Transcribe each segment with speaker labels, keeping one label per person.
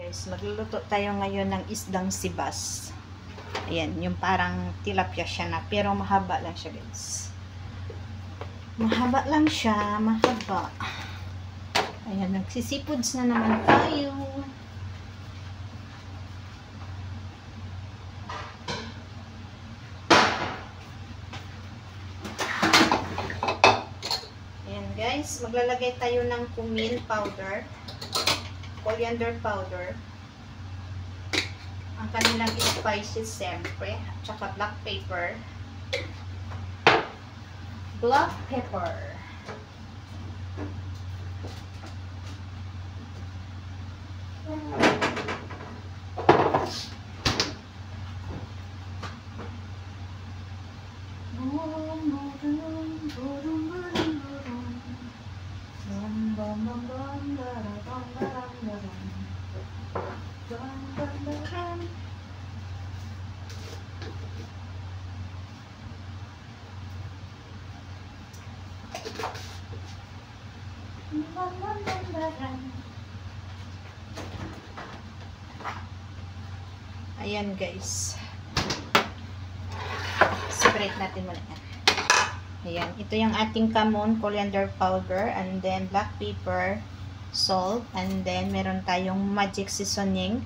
Speaker 1: guys, magluluto tayo ngayon ng isdang sibas. Ayan, yung parang tilapia siya na, pero mahaba lang siya guys. Mahaba lang siya, mahaba. Ayan, nagsisipods na naman tayo. Ayan guys, maglalagay tayo ng cumin powder, coriander powder, ang kanilang spices siyempre, at saka black pepper. Black pepper. Ayan guys, separate natin muna yan. Ayan, ito yung ating kamon, coriander powder, and then black pepper, salt, and then meron tayong magic seasoning.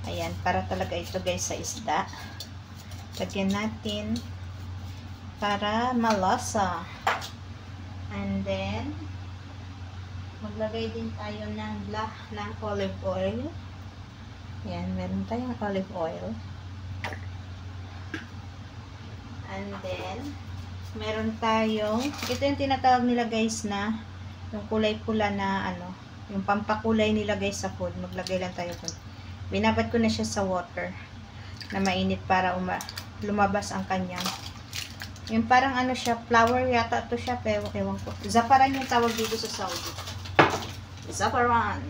Speaker 1: Ayan, para talaga ito guys sa isda. Lagyan natin para malasa. And then maglagay din tayo ng olive oil. Ayan, meron tayong olive oil. And then meron tayong, ito yung tinatawag nila guys na yung kulay pula na ano, yung pampakulay nila guys sa food. Maglagay lang tayo dun. Binabad ko na siya sa water na mainit para lumabas ang kanyang, yung parang ano siya, flour yata to siya, pero ewan ko. Zafaran yung tawag dito sa Saudi. Zafaran.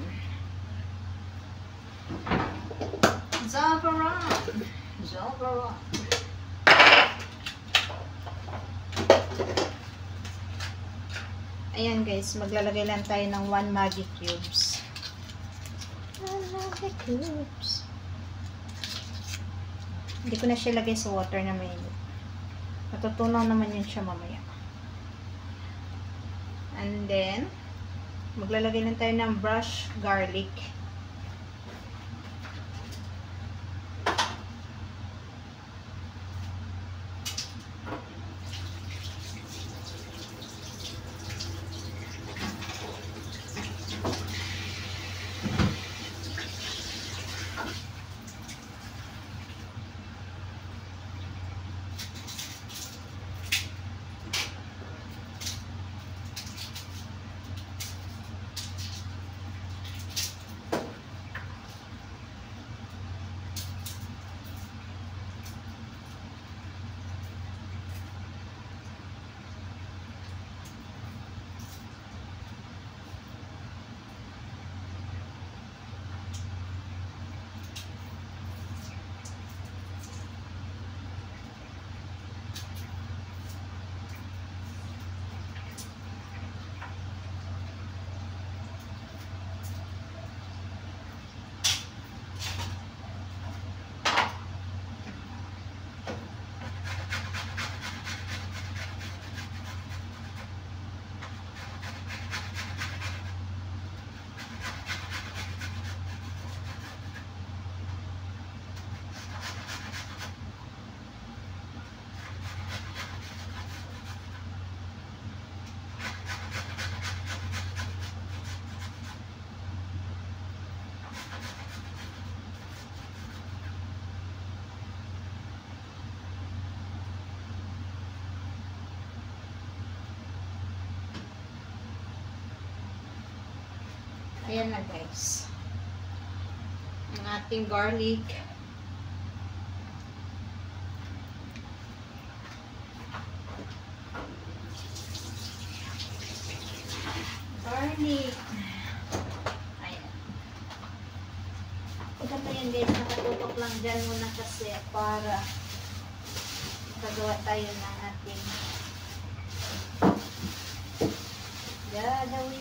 Speaker 1: Zafaran. Zafaran. Ayan guys, maglalagay lang tayo ng 1 Maggi cubes. 1 Maggi cubes. Hindi ko na siya lagay sa water na mainit. Matutunaw naman yun siya mamaya. And then maglalagay lang tayo ng brushed garlic. Ayan na guys, ang ating garlic. Garlic. Ayan. Maganda yan guys, nakatutok lang dyan muna kasi para magagawa tayo ng ating gagawin.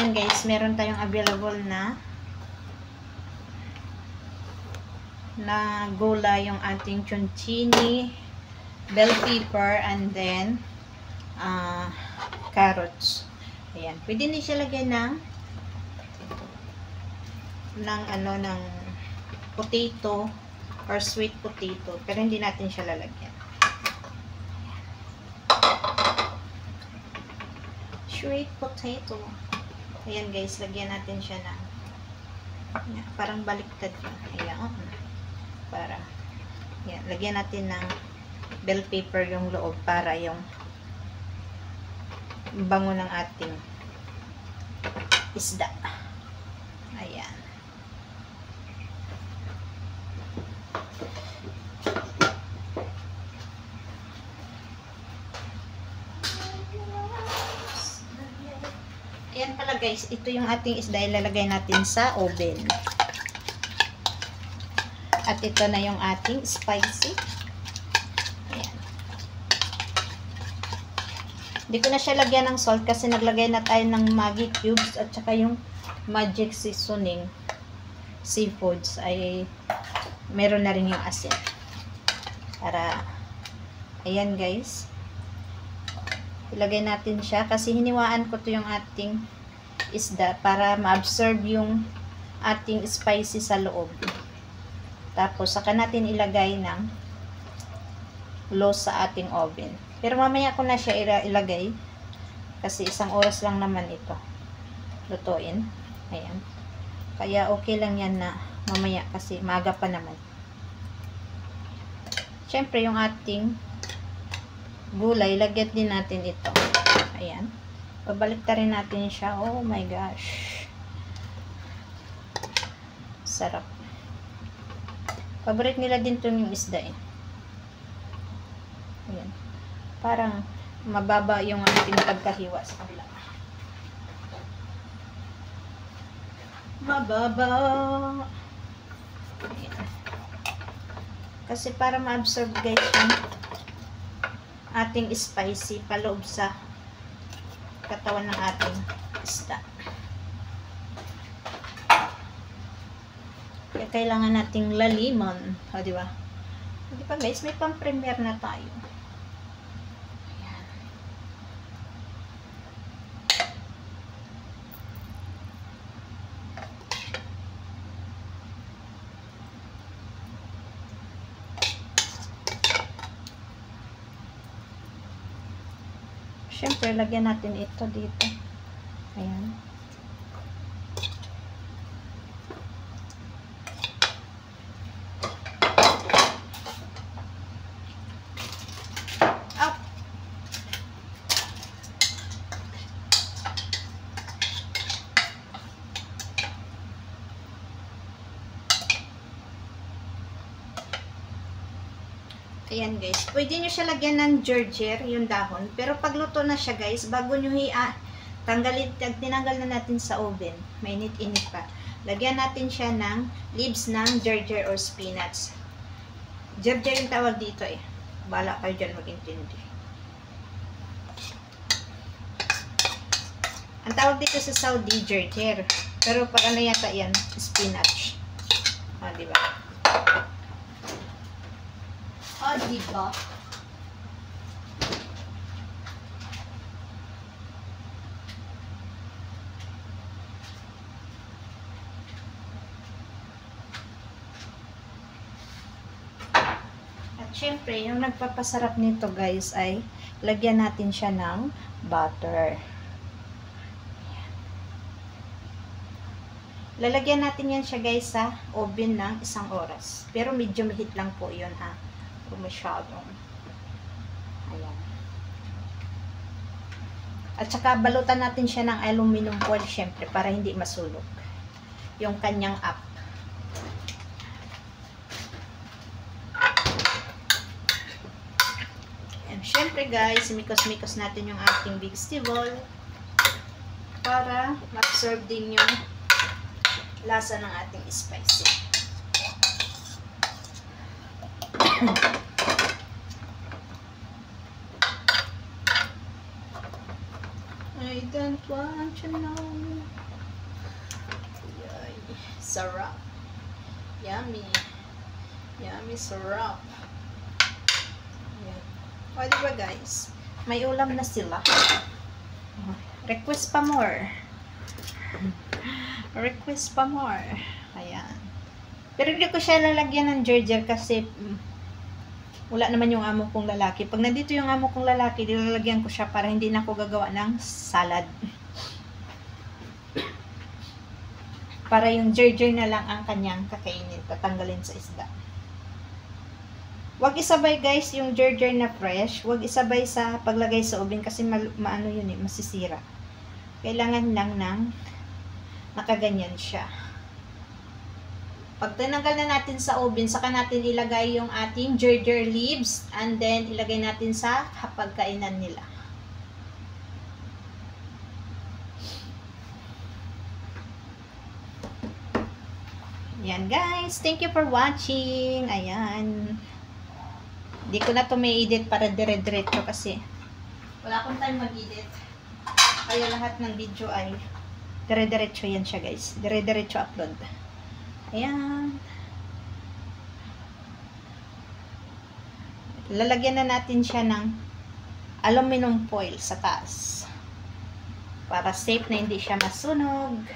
Speaker 1: ayan guys, meron tayong available na gulay, yung ating chuncini, bell pepper, and then carrots. Ayan. Pwede din siya lagyan ng potato or sweet potato. Pero hindi natin siya lalagyan. Sweet potato. Ayan guys, lagyan natin siya ng parang baliktad yun. Ayan. Para yan, lagyan natin ng bell pepper yung loob para yung bango ng ating isda. Ayan. Ayan pala guys, ito yung ating isda, ilalagay natin sa oven. At ito na yung ating spicy. Ayan. Hindi ko na siya lagyan ng salt kasi naglagay na tayo ng Maggi cubes at saka yung magic seasoning seafoods ay meron na rin yung asin. Para, ayan guys. Ilagay natin siya kasi hiniwaan ko to yung ating isda para ma-absorb yung ating spicy sa loob. Tapos, saka natin ilagay ng low sa ating oven. Pero mamaya ko na siya ilagay. Kasi 1 oras lang naman ito. Lutuin. Ayan. Kaya okay lang yan na mamaya kasi maaga pa naman. Siyempre, yung ating gulay, lagyan din natin ito. Ayan. Pabalik ta rin natin siya. Oh my gosh. Sarap. Favorite nila din itong yung isda eh. Ayan. Parang mababa yung ating pagkahiwa sa kabila. Mababa. Ayan. Kasi para ma-absorb guys yung ating spicy paloob sa katawan ng ating isda. Kaya kailangan nating laliman. O, diba? Di ba guys, may pang-premier na tayo. Ayan. Siyempre, lagyan natin ito dito. Ayan. Ayan guys, pwede nyo siya lagyan ng ginger, yung dahon. Pero pagluto na siya guys, bago nyo tinanggal na natin sa oven, mainit-init pa. Lagyan natin siya ng leaves ng ginger or spinach. Ginger yung tawag dito eh. Bala kayo dyan mag-intindi. Ang tawag dito sa Saudi, ginger. Pero pag ano yata yan, spinach. Ah, diba? Oh, diba? At syempre, yung nagpapasarap nito guys ay lagyan natin siya ng butter. Lalagyan natin yan siya guys sa oven ng 1 oras. Pero medium heat lang po yun ha. Masyadong. Ayan. At saka balutan natin siya ng aluminum foil syempre para hindi masunog yung kanyang up. And syempre guys, mikos-mikos natin yung ating vegetable para ma-absorb din yung lasa ng ating spicy. I don't want you know. Yay. Sarap. Yummy. Yummy sarap. Ayan. O, diba guys? May ulam na sila. Request pa more. Request pa more. Ayan. Pero hindi ko siya lalagyan ng ginger kasi wala naman yung amo kong lalaki. Pag nandito yung amo kong lalaki, nilalagyan ko siya para hindi na ako gagawa ng salad. Para yung ginger na lang ang kanyang kakainin, tatanggalin sa isda. Huwag isabay guys yung ginger na fresh. Huwag isabay sa paglagay sa oven kasi maano yun eh, masisira. Kailangan lang ng nakaganyan siya. Pag tinanggal na natin sa oven, saka natin ilagay yung ating ginger leaves and then ilagay natin sa hapagkainan nila. Ayan guys, thank you for watching. Ayan. Hindi ko na to may edit para dire-diretso kasi wala akong time mag-edit. Kaya lahat ng video ay dire-diretso yan siya guys. Dire-diretso upload. Ayan. Lalagyan na natin siya ng aluminum foil sa taas. Para safe na hindi siya masunog.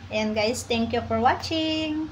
Speaker 1: Ayan guys, thank you for watching.